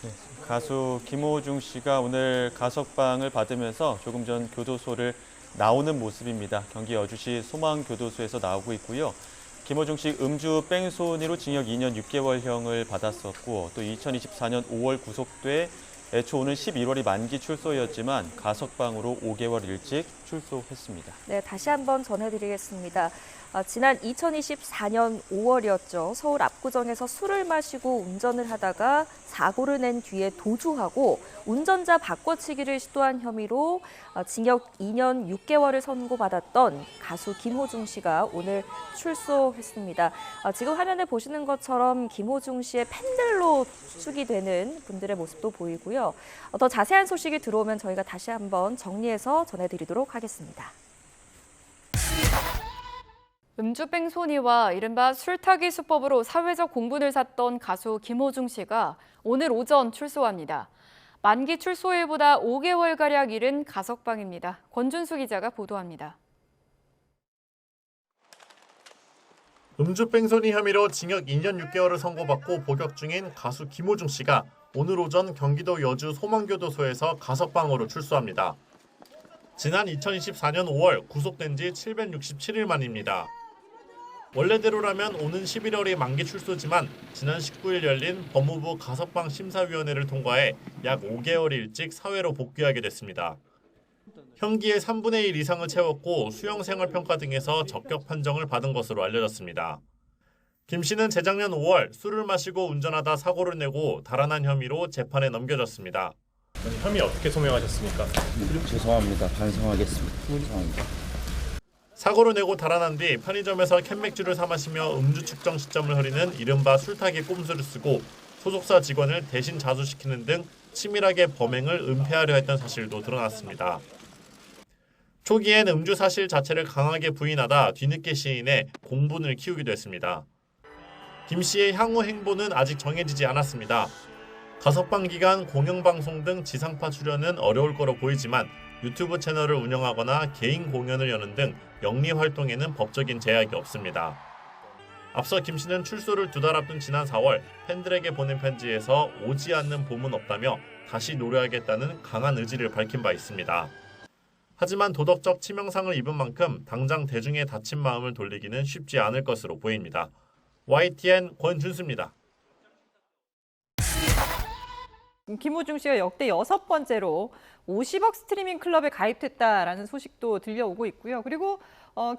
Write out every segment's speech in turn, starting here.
네, 가수 김호중 씨가 오늘 가석방을 받으면서 조금 전 교도소를 나오는 모습입니다. 경기 여주시 소망교도소에서 나오고 있고요. 김호중 씨 음주 뺑소니로 징역 2년 6개월형을 받았었고 또 2024년 5월 구속돼 애초 오는 11월이 만기 출소였지만 가석방으로 5개월 일찍 출소했습니다. 네, 다시 한번 전해드리겠습니다. 지난 2024년 5월이었죠. 서울 압구정에서 술을 마시고 운전을 하다가 사고를 낸 뒤에 도주하고 운전자 바꿔치기를 시도한 혐의로 징역 2년 6개월을 선고받았던 가수 김호중 씨가 오늘 출소했습니다. 지금 화면에 보시는 것처럼 김호중 씨의 팬들로 축이 되는 분들의 모습도 보이고요. 더 자세한 소식이 들어오면 저희가 다시 한번 정리해서 전해드리도록 하겠습니다. 음주뺑소니와 이른바 술타기 수법으로 사회적 공분을 샀던 가수 김호중 씨가 오늘 오전 출소합니다. 만기 출소일보다 5개월가량 이른 가석방입니다. 권준수 기자가 보도합니다. 음주 뺑소니 혐의로 징역 2년 6개월을 선고받고 복역 중인 가수 김호중 씨가 오늘 오전 경기도 여주 소망교도소에서 가석방으로 출소합니다. 지난 2024년 5월 구속된 지 767일 만입니다. 원래대로라면 오는 11월이 만기 출소지만 지난 19일 열린 법무부 가석방 심사위원회를 통과해 약 5개월 일찍 사회로 복귀하게 됐습니다. 형기의 3분의 1 이상을 채웠고 수용생활평가 등에서 적격 판정을 받은 것으로 알려졌습니다. 김 씨는 재작년 5월 술을 마시고 운전하다 사고를 내고 달아난 혐의로 재판에 넘겨졌습니다. 혐의 어떻게 소명하셨습니까? 죄송합니다. 반성하겠습니다. 죄송합니다. 사고를 내고 달아난 뒤 편의점에서 캔맥주를 사 마시며 음주 측정 시점을 흐리는 이른바 술타기 꼼수를 쓰고 소속사 직원을 대신 자수시키는 등 치밀하게 범행을 은폐하려 했던 사실도 드러났습니다. 초기엔 음주 사실 자체를 강하게 부인하다 뒤늦게 시인해 공분을 키우기도 했습니다. 김 씨의 향후 행보는 아직 정해지지 않았습니다. 가석방 기간 공영방송 등 지상파 출연은 어려울 거로 보이지만 유튜브 채널을 운영하거나 개인 공연을 여는 등 영리 활동에는 법적인 제약이 없습니다. 앞서 김 씨는 출소를 2달 앞둔 지난 4월 팬들에게 보낸 편지에서 오지 않는 봄은 없다며 다시 노래하겠다는 강한 의지를 밝힌 바 있습니다. 하지만 도덕적 치명상을 입은 만큼 당장 대중의 다친 마음을 돌리기는 쉽지 않을 것으로 보입니다. YTN 권준수입니다. 김호중 씨가 역대 6번째로 50억 스트리밍 클럽에 가입됐다라는 소식도 들려오고 있고요. 그리고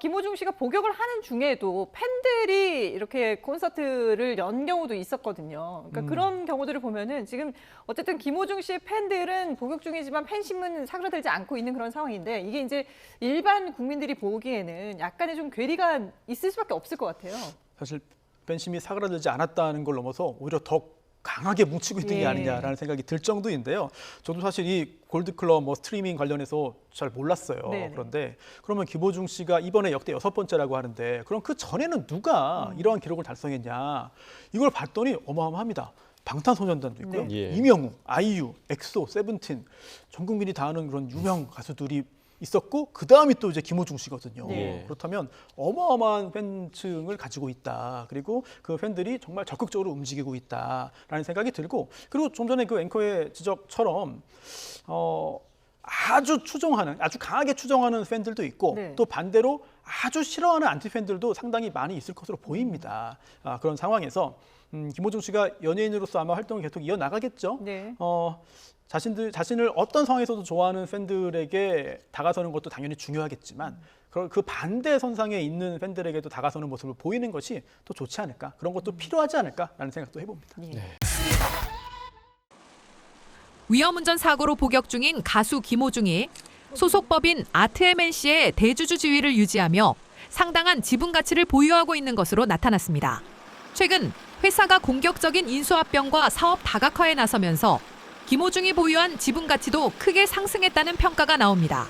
김호중 씨가 복역을 하는 중에도 팬들이 이렇게 콘서트를 연 경우도 있었거든요. 그러니까 그런 경우들을 보면은 지금 어쨌든 김호중 씨의 팬들은 복역 중이지만 팬심은 사그라들지 않고 있는 그런 상황인데 이게 이제 일반 국민들이 보기에는 약간의 좀 괴리가 있을 수밖에 없을 것 같아요. 사실 팬심이 사그라들지 않았다는 걸 넘어서 오히려 더 강하게 뭉치고 있는 게 아니냐라는 생각이 들 정도인데요. 저도 사실 이 골드클럽 스트리밍 관련해서 잘 몰랐어요. 네네. 그런데 그러면 김호중 씨가 이번에 역대 6번째라고 하는데 그럼 그 전에는 누가 이러한 기록을 달성했냐. 이걸 봤더니 어마어마합니다. 방탄소년단도 있고요. 네. 이명우, 아이유, 엑소, 세븐틴 전 국민이 다 아는 그런 유명 가수들이 있었고 그 다음이 또 이제 김호중 씨거든요. 네. 그렇다면 어마어마한 팬층을 가지고 있다. 그리고 그 팬들이 정말 적극적으로 움직이고 있다라는 생각이 들고 그리고 좀 전에 그 앵커의 지적처럼 아주 강하게 추종하는 팬들도 있고 네. 또 반대로 아주 싫어하는 안티 팬들도 상당히 많이 있을 것으로 보입니다. 그런 상황에서 김호중 씨가 연예인으로서 아마 활동을 계속 이어나가겠죠. 네. 자신을 어떤 상황에서도 좋아하는 팬들에게 다가서는 것도 당연히 중요하겠지만 그 반대 선상에 있는 팬들에게도 다가서는 모습을 보이는 것이 또 좋지 않을까 그런 것도 필요하지 않을까라는 생각도 해봅니다. 네. 위험운전 사고로 복역 중인 가수 김호중이 소속 법인 아트MNC의 대주주 지위를 유지하며 상당한 지분 가치를 보유하고 있는 것으로 나타났습니다. 최근 회사가 공격적인 인수합병과 사업 다각화에 나서면서 김호중이 보유한 지분 가치도 크게 상승했다는 평가가 나옵니다.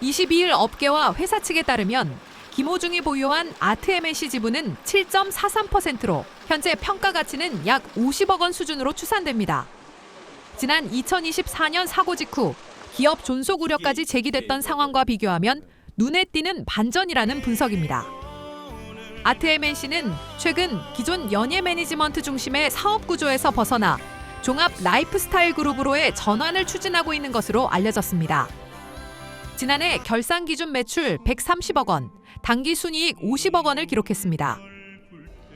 22일 업계와 회사 측에 따르면 김호중이 보유한 아트MNC 지분은 7.43%로 현재 평가 가치는 약 50억 원 수준으로 추산됩니다. 지난 2024년 사고 직후 기업 존속 우려까지 제기됐던 상황과 비교하면 눈에 띄는 반전이라는 분석입니다. 아트MNC는 최근 기존 연예 매니지먼트 중심의 사업 구조에서 벗어나 종합 라이프스타일 그룹으로의 전환을 추진하고 있는 것으로 알려졌습니다. 지난해 결산 기준 매출 130억 원, 당기 순이익 50억 원을 기록했습니다.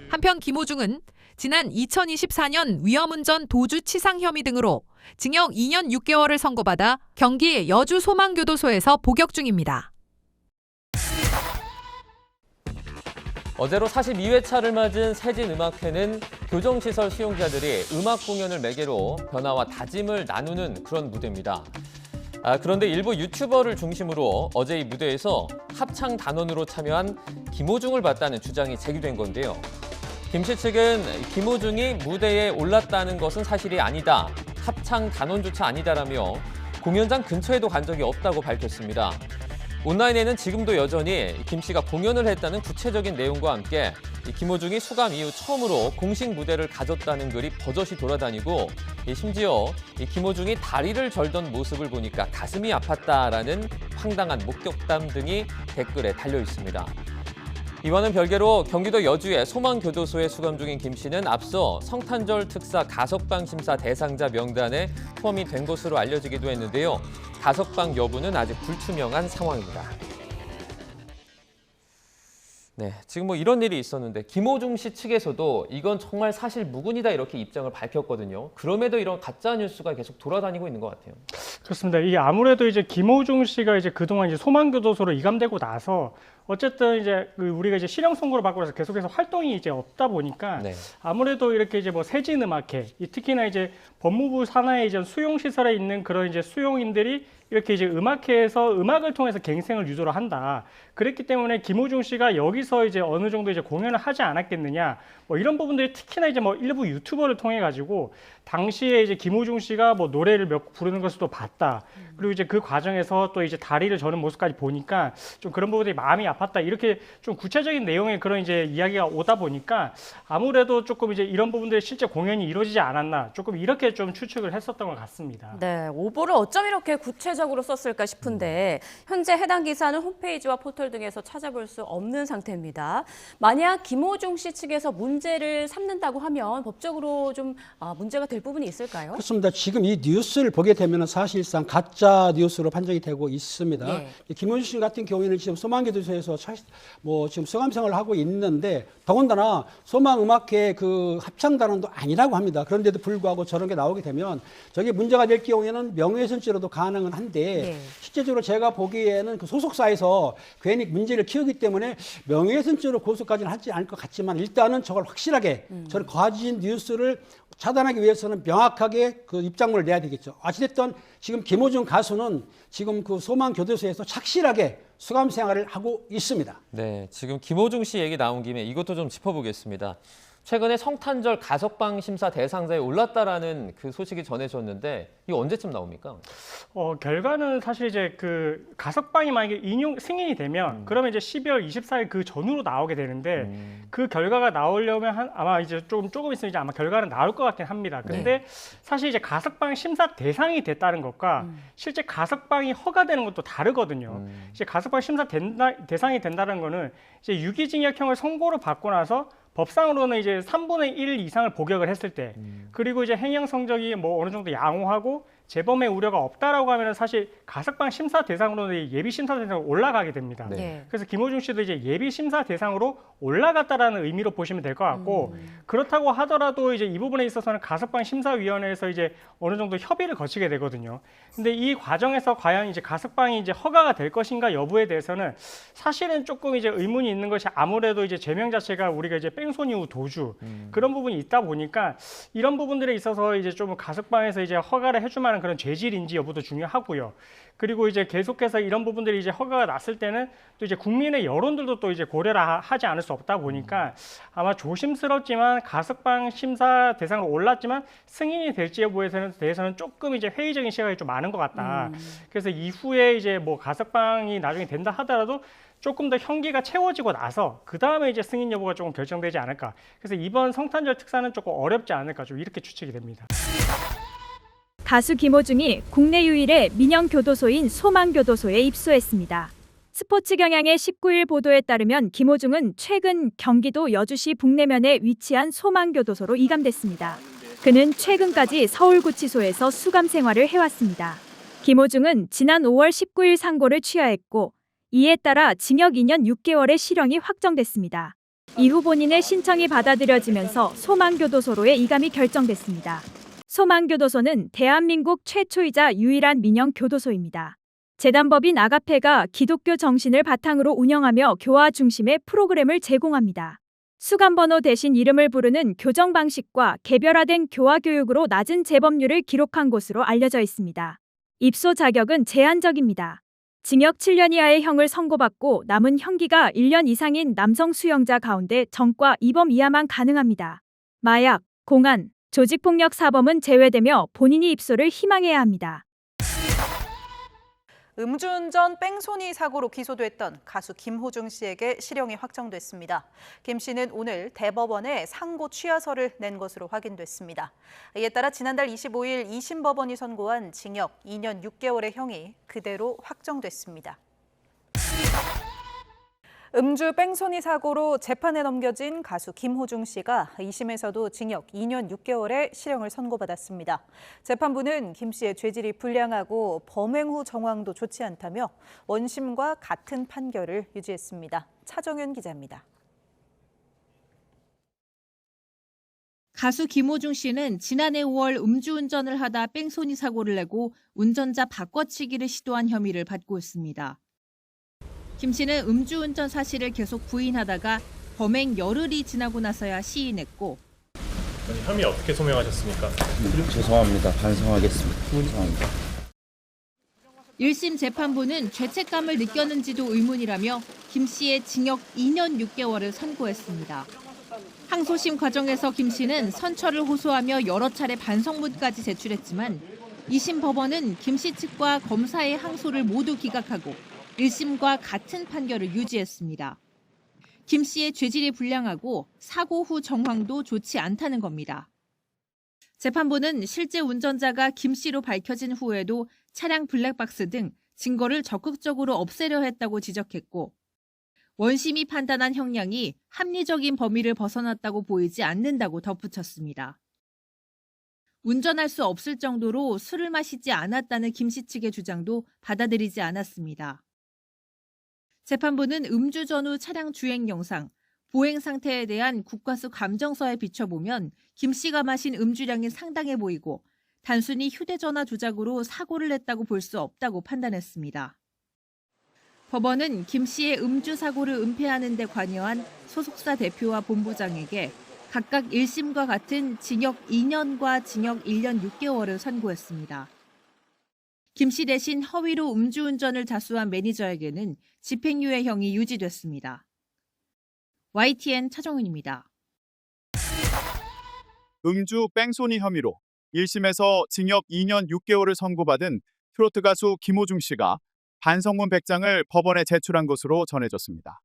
한편 김호중은 지난 2024년 위험운전 도주 치상 혐의 등으로 징역 2년 6개월을 선고받아 경기 여주 소망교도소에서 복역 중입니다. 어제로 42회차를 맞은 세진음악회는 교정시설 수용자들이 음악 공연을 매개로 변화와 다짐을 나누는 그런 무대입니다. 그런데 일부 유튜버를 중심으로 어제 이 무대에서 합창 단원으로 참여한 김호중을 봤다는 주장이 제기된 건데요. 김 씨 측은 김호중이 무대에 올랐다는 것은 사실이 아니다. 합창 단원조차 아니다라며 공연장 근처에도 간 적이 없다고 밝혔습니다. 온라인에는 지금도 여전히 김 씨가 공연을 했다는 구체적인 내용과 함께 김호중이 수감 이후 처음으로 공식 무대를 가졌다는 글이 버젓이 돌아다니고 심지어 김호중이 다리를 절던 모습을 보니까 가슴이 아팠다라는 황당한 목격담 등이 댓글에 달려 있습니다. 이와는 별개로 경기도 여주의 소망교도소에 수감 중인 김 씨는 앞서 성탄절 특사 가석방 심사 대상자 명단에 포함이 된 것으로 알려지기도 했는데요. 가석방 여부는 아직 불투명한 상황입니다. 네, 지금 뭐 이런 일이 있었는데 김호중 씨 측에서도 이건 정말 사실 무근이다 이렇게 입장을 밝혔거든요. 그럼에도 이런 가짜 뉴스가 계속 돌아다니고 있는 것 같아요. 그렇습니다. 이게 아무래도 이제 김호중 씨가 이제 그동안 이제 소망교도소로 이감되고 나서 어쨌든 이제 우리가 이제 실형 선고를 받고 나서 계속해서 활동이 이제 없다 보니까 네. 아무래도 이렇게 이제 뭐 세진음악회, 특히나 이제 법무부 산하의 이제 수용시설에 있는 그런 이제 수용인들이 이렇게 이제 음악회에서 음악을 통해서 갱생을 유도를 한다. 그랬기 때문에 김호중 씨가 여기서 이제 어느 정도 이제 공연을 하지 않았겠느냐. 뭐 이런 부분들이 특히나 이제 뭐 일부 유튜버를 통해 가지고 당시에 이제 김호중 씨가 뭐 노래를 몇 곡 부르는 것을 또 봤다. 그리고 이제 그 과정에서 또 이제 다리를 저는 모습까지 보니까 좀 그런 부분들이 마음이 아팠다. 이렇게 좀 구체적인 내용의 그런 이제 이야기가 오다 보니까 아무래도 조금 이제 이런 부분들이 실제 공연이 이루어지지 않았나. 조금 이렇게 좀 추측을 했었던 것 같습니다. 네, 오보를 어쩜 이렇게 구체적으로 썼을까 싶은데 현재 해당 기사는 홈페이지와 포털 등에서 찾아볼 수 없는 상태입니다. 만약 김호중 씨 측에서 문제를 삼는다고 하면 법적으로 좀 문제가 될 부분이 있을까요? 그렇습니다. 지금 이 뉴스를 보게 되면 사실상 가짜 뉴스로 판정이 되고 있습니다. 네. 김호중 씨 같은 경우에는 지금 소망교도소에서 지금 수감 생활을 하고 있는데 더군다나 소망음악회 그 합창단원도 아니라고 합니다. 그런데도 불구하고 저런 게 나오게 되면 저게 문제가 될 경우에는 명예훼손죄로도 가능은 한데 네. 실제적으로 제가 보기에는 그 소속사에서 괜히 문제를 키우기 때문에 명예훼손죄로 고소까지는 하지 않을 것 같지만 일단은 저걸 확실하게 저는 거짓 뉴스를 차단하기 위해서는 명확하게 그 입장문을 내야 되겠죠. 어찌됐든 지금 김호중 가수는 지금 그 소망교도소에서 착실하게 수감 생활을 하고 있습니다. 네, 지금 김호중 씨 얘기 나온 김에 이것도 좀 짚어보겠습니다. 최근에 성탄절 가석방 심사 대상자에 올랐다라는 그 소식이 전해졌는데 이거 언제쯤 나옵니까? 결과는 사실 이제 그 가석방이 만약에 승인이 되면 그러면 이제 12월 24일 그 전후로 나오게 되는데 그 결과가 나오려면 아마 이제 조금 있으면 이제 아마 결과는 나올 것 같긴 합니다. 근데 사실 이제 가석방 심사 대상이 됐다는 것과 실제 가석방이 허가되는 것도 다르거든요. 이제 가석방 심사 대상이 된다는 거는 이제 유기징역형을 선고를 받고 나서 법상으로는 이제 3분의 1 이상을 복역을 했을 때, 그리고 이제 행영 성적이 뭐 어느 정도 양호하고 재범의 우려가 없다라고 하면 사실 가석방 심사 대상으로는 예비 심사 대상으로 올라가게 됩니다. 네. 그래서 김호중 씨도 이제 예비 심사 대상으로 올라갔다라는 의미로 보시면 될 것 같고, 그렇다고 하더라도 이제 이 부분에 있어서는 가석방 심사위원회에서 이제 어느 정도 협의를 거치게 되거든요. 근데 이 과정에서 과연 이제 가석방이 이제 허가가 될 것인가 여부에 대해서는 사실은 조금 이제 의문이 있는 것이 아무래도 이제 죄명 자체가 우리가 이제 뺑소니 후 도주 그런 부분이 있다 보니까 이런 부분들에 있어서 이제 좀 가석방에서 이제 허가를 해줄 만한 그런 죄질인지 여부도 중요하고요. 그리고 이제 계속해서 이런 부분들이 이제 허가가 났을 때는 또 이제 국민의 여론들도 또 이제 고려를 하지 않을 수 없다 보니까 아마 조심스럽지만 가석방 심사 대상으로 올랐지만 승인이 될지 여부에 대해서는 조금 이제 회의적인 시각이 좀 많은 것 같다. 그래서 이후에 이제 뭐 가석방이 나중에 된다 하더라도 조금 더 형기가 채워지고 나서 그 다음에 이제 승인 여부가 조금 결정되지 않을까. 그래서 이번 성탄절 특사는 조금 어렵지 않을까 좀 이렇게 추측이 됩니다. 가수 김호중이 국내 유일의 민영교도소인 소망교도소에 입소했습니다. 스포츠 경향의 19일 보도에 따르면 김호중은 최근 경기도 여주시 북내면에 위치한 소망교도소로 이감됐습니다. 그는 최근까지 서울구치소에서 수감 생활을 해왔습니다. 김호중은 지난 5월 19일 상고를 취하했고 이에 따라 징역 2년 6개월의 실형이 확정됐습니다. 이후 본인의 신청이 받아들여지면서 소망교도소로의 이감이 결정됐습니다. 소망교도소는 대한민국 최초이자 유일한 민영 교도소입니다. 재단법인 아가페가 기독교 정신을 바탕으로 운영하며 교화 중심의 프로그램을 제공합니다. 수감번호 대신 이름을 부르는 교정 방식과 개별화된 교화 교육으로 낮은 재범률을 기록한 곳으로 알려져 있습니다. 입소 자격은 제한적입니다. 징역 7년 이하의 형을 선고받고 남은 형기가 1년 이상인 남성 수용자 가운데 전과 2범 이하만 가능합니다. 마약, 공안, 조직폭력 사범은 제외되며 본인이 입소를 희망해야 합니다. 음주운전 뺑소니 사고로 기소됐던 가수 김호중 씨에게 실형이 확정됐습니다. 김 씨는 오늘 대법원에 상고 취하서를 낸 것으로 확인됐습니다. 이에 따라 지난달 25일 2심 법원이 선고한 징역 2년 6개월의 형이 그대로 확정됐습니다. 음주 뺑소니 사고로 재판에 넘겨진 가수 김호중 씨가 2심에서도 징역 2년 6개월의 실형을 선고받았습니다. 재판부는 김 씨의 죄질이 불량하고 범행 후 정황도 좋지 않다며 원심과 같은 판결을 유지했습니다. 차정현 기자입니다. 가수 김호중 씨는 지난해 5월 음주운전을 하다 뺑소니 사고를 내고 운전자 바꿔치기를 시도한 혐의를 받고 있습니다. 김 씨는 음주운전 사실을 계속 부인하다가 범행 열흘이 지나고 나서야 시인했고 혐의 어떻게 소명하셨습니까? 죄송합니다. 반성하겠습니다. 죄송합니다. 1심 재판부는 죄책감을 느꼈는지도 의문이라며 김 씨의 징역 2년 6개월을 선고했습니다. 항소심 과정에서 김 씨는 선처를 호소하며 여러 차례 반성문까지 제출했지만 2심 법원은 김 씨 측과 검사의 항소를 모두 기각하고 1심과 같은 판결을 유지했습니다. 김 씨의 죄질이 불량하고 사고 후 정황도 좋지 않다는 겁니다. 재판부는 실제 운전자가 김 씨로 밝혀진 후에도 차량 블랙박스 등 증거를 적극적으로 없애려 했다고 지적했고 원심이 판단한 형량이 합리적인 범위를 벗어났다고 보이지 않는다고 덧붙였습니다. 운전할 수 없을 정도로 술을 마시지 않았다는 김 씨 측의 주장도 받아들이지 않았습니다. 재판부는 음주 전후 차량 주행 영상, 보행 상태에 대한 국과수 감정서에 비춰보면 김 씨가 마신 음주량이 상당해 보이고 단순히 휴대전화 조작으로 사고를 냈다고 볼 수 없다고 판단했습니다. 법원은 김 씨의 음주 사고를 은폐하는 데 관여한 소속사 대표와 본부장에게 각각 1심과 같은 징역 2년과 징역 1년 6개월을 선고했습니다. 김 씨 대신 허위로 음주운전을 자수한 매니저에게는 집행유예형이 유지됐습니다. YTN 차정은입니다. 음주 뺑소니 혐의로 1심에서 징역 2년 6개월을 선고받은 트로트 가수 김호중 씨가 반성문 100장을 법원에 제출한 것으로 전해졌습니다.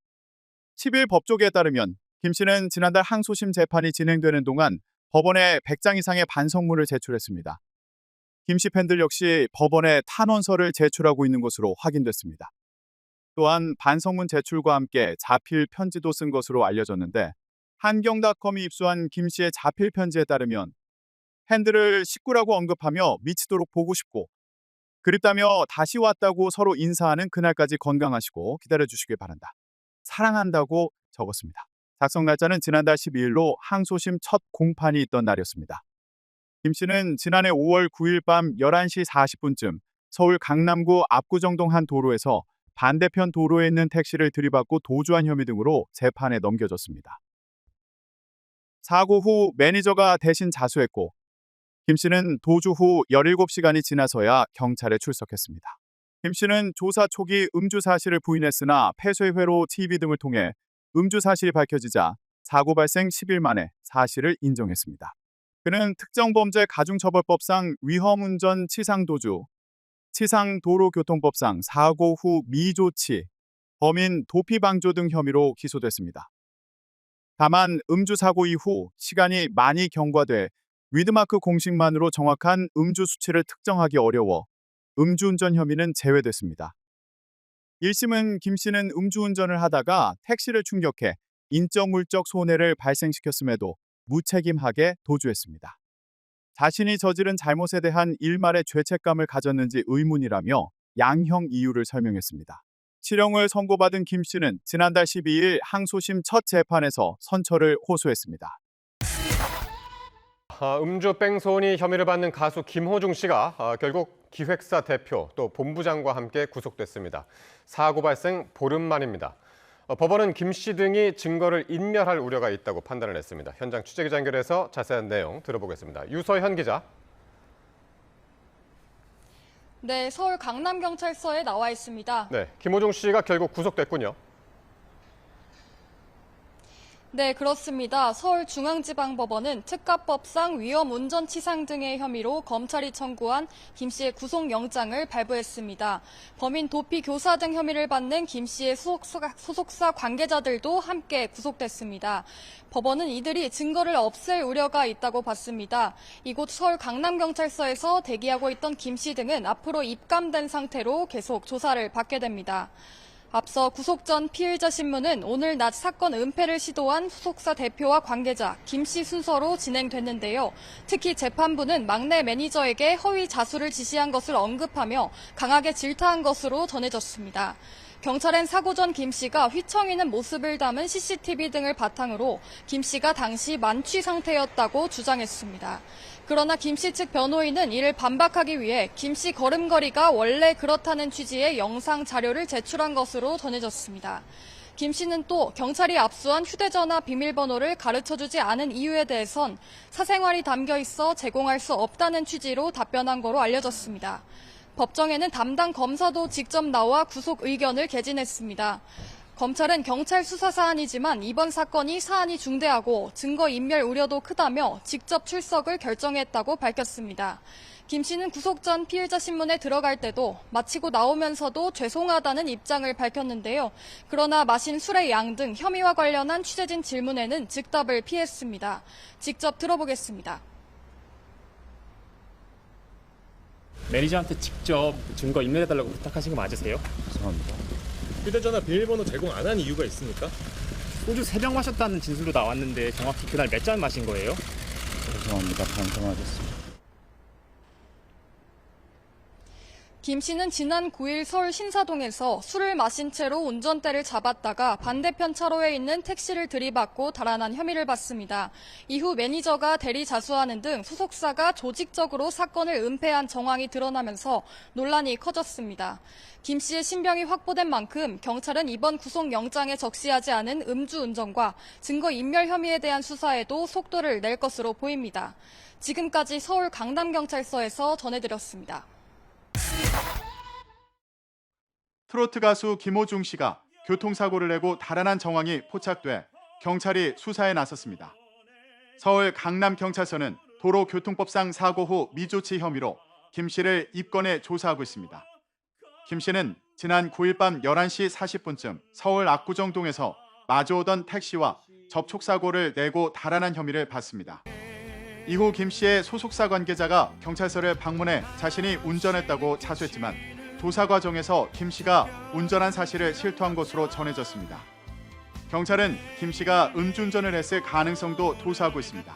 10일 법조계에 따르면 김 씨는 지난달 항소심 재판이 진행되는 동안 법원에 100장 이상의 반성문을 제출했습니다. 김 씨 팬들 역시 법원에 탄원서를 제출하고 있는 것으로 확인됐습니다. 또한 반성문 제출과 함께 자필 편지도 쓴 것으로 알려졌는데 한경닷컴이 입수한 김 씨의 자필 편지에 따르면 팬들을 식구라고 언급하며 미치도록 보고 싶고 그립다며 다시 왔다고 서로 인사하는 그날까지 건강하시고 기다려주시길 바란다. 사랑한다고 적었습니다. 작성 날짜는 지난달 12일로 항소심 첫 공판이 있던 날이었습니다. 김 씨는 지난해 5월 9일 밤 11시 40분쯤 서울 강남구 압구정동 한 도로에서 반대편 도로에 있는 택시를 들이받고 도주한 혐의 등으로 재판에 넘겨졌습니다. 사고 후 매니저가 대신 자수했고 김 씨는 도주 후 17시간이 지나서야 경찰에 출석했습니다. 김 씨는 조사 초기 음주 사실을 부인했으나 폐쇄회로 TV 등을 통해 음주 사실이 밝혀지자 사고 발생 10일 만에 사실을 인정했습니다. 그는 특정범죄 가중처벌법상 위험운전 치상도주, 치상도로교통법상 사고 후 미조치, 범인 도피방조 등 혐의로 기소됐습니다. 다만 음주 사고 이후 시간이 많이 경과돼 위드마크 공식만으로 정확한 음주 수치를 특정하기 어려워 음주운전 혐의는 제외됐습니다. 1심은 김 씨는 음주운전을 하다가 택시를 충격해 인적 물적 손해를 발생시켰음에도 무책임하게 도주했습니다. 자신이 저지른 잘못에 대한 일말의 죄책감을 가졌는지 의문이라며 양형 이유를 설명했습니다. 실형을 선고받은 김 씨는 지난달 12일 항소심 첫 재판에서 선처를 호소했습니다. 음주 뺑소니 혐의를 받는 가수 김호중 씨가 결국 기획사 대표 또 본부장과 함께 구속됐습니다. 사고 발생 보름 만입니다. 법원은 김 씨 등이 증거를 인멸할 우려가 있다고 판단을 했습니다. 현장 취재기자 연결해서 자세한 내용 들어보겠습니다. 유서현 기자. 네, 서울 강남경찰서에 나와 있습니다. 네, 김호중 씨가 결국 구속됐군요. 네, 그렇습니다. 서울중앙지방법원은 특가법상 위험운전치상 등의 혐의로 검찰이 청구한 김 씨의 구속영장을 발부했습니다. 범인 도피 교사 등 혐의를 받는 김 씨의 소속사 관계자들도 함께 구속됐습니다. 법원은 이들이 증거를 없앨 우려가 있다고 봤습니다. 이곳 서울 강남경찰서에서 대기하고 있던 김 씨 등은 앞으로 입감된 상태로 계속 조사를 받게 됩니다. 앞서 구속 전 피의자 신문은 오늘 낮 사건 은폐를 시도한 소속사 대표와 관계자 김 씨 순서로 진행됐는데요. 특히 재판부는 막내 매니저에게 허위 자수를 지시한 것을 언급하며 강하게 질타한 것으로 전해졌습니다. 경찰은 사고 전 김 씨가 휘청이는 모습을 담은 CCTV 등을 바탕으로 김 씨가 당시 만취 상태였다고 주장했습니다. 그러나 김 씨 측 변호인은 이를 반박하기 위해 김 씨 걸음걸이가 원래 그렇다는 취지의 영상 자료를 제출한 것으로 전해졌습니다. 김 씨는 또 경찰이 압수한 휴대전화 비밀번호를 가르쳐주지 않은 이유에 대해선 사생활이 담겨 있어 제공할 수 없다는 취지로 답변한 거로 알려졌습니다. 법정에는 담당 검사도 직접 나와 구속 의견을 개진했습니다. 검찰은 경찰 수사 사안이지만 이번 사건이 사안이 중대하고 증거 인멸 우려도 크다며 직접 출석을 결정했다고 밝혔습니다. 김 씨는 구속 전 피의자 신문에 들어갈 때도 마치고 나오면서도 죄송하다는 입장을 밝혔는데요. 그러나 마신 술의 양 등 혐의와 관련한 취재진 질문에는 즉답을 피했습니다. 직접 들어보겠습니다. 매니저한테 직접 증거 인멸해달라고 부탁하신 거 맞으세요? 죄송합니다. 휴대전화 비밀번호 제공 안 한 이유가 있습니까? 소주 3병 마셨다는 진술도 나왔는데 정확히 그날 몇 잔 마신 거예요? 죄송합니다. 반성하겠습니다. 김 씨는 지난 9일 서울 신사동에서 술을 마신 채로 운전대를 잡았다가 반대편 차로에 있는 택시를 들이받고 달아난 혐의를 받습니다. 이후 매니저가 대리 자수하는 등 소속사가 조직적으로 사건을 은폐한 정황이 드러나면서 논란이 커졌습니다. 김 씨의 신병이 확보된 만큼 경찰은 이번 구속영장에 적시하지 않은 음주운전과 증거인멸 혐의에 대한 수사에도 속도를 낼 것으로 보입니다. 지금까지 서울 강남경찰서에서 전해드렸습니다. 트로트 가수 김호중 씨가 교통사고를 내고 달아난 정황이 포착돼 경찰이 수사에 나섰습니다. 서울 강남경찰서는 도로교통법상 사고 후 미조치 혐의로 김 씨를 입건해 조사하고 있습니다. 김 씨는 지난 9일 밤 11시 40분쯤 서울 압구정동에서 마주오던 택시와 접촉사고를 내고 달아난 혐의를 받습니다. 이후 김 씨의 소속사 관계자가 경찰서를 방문해 자신이 운전했다고 자수했지만 조사 과정에서 김 씨가 운전한 사실을 실토한 것으로 전해졌습니다. 경찰은 김 씨가 음주운전을 했을 가능성도 조사하고 있습니다.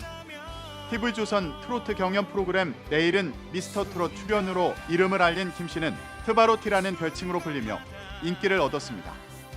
TV조선 트로트 경연 프로그램 내일은 미스터 트롯 출연으로 이름을 알린 김 씨는 트바로티라는 별칭으로 불리며 인기를 얻었습니다.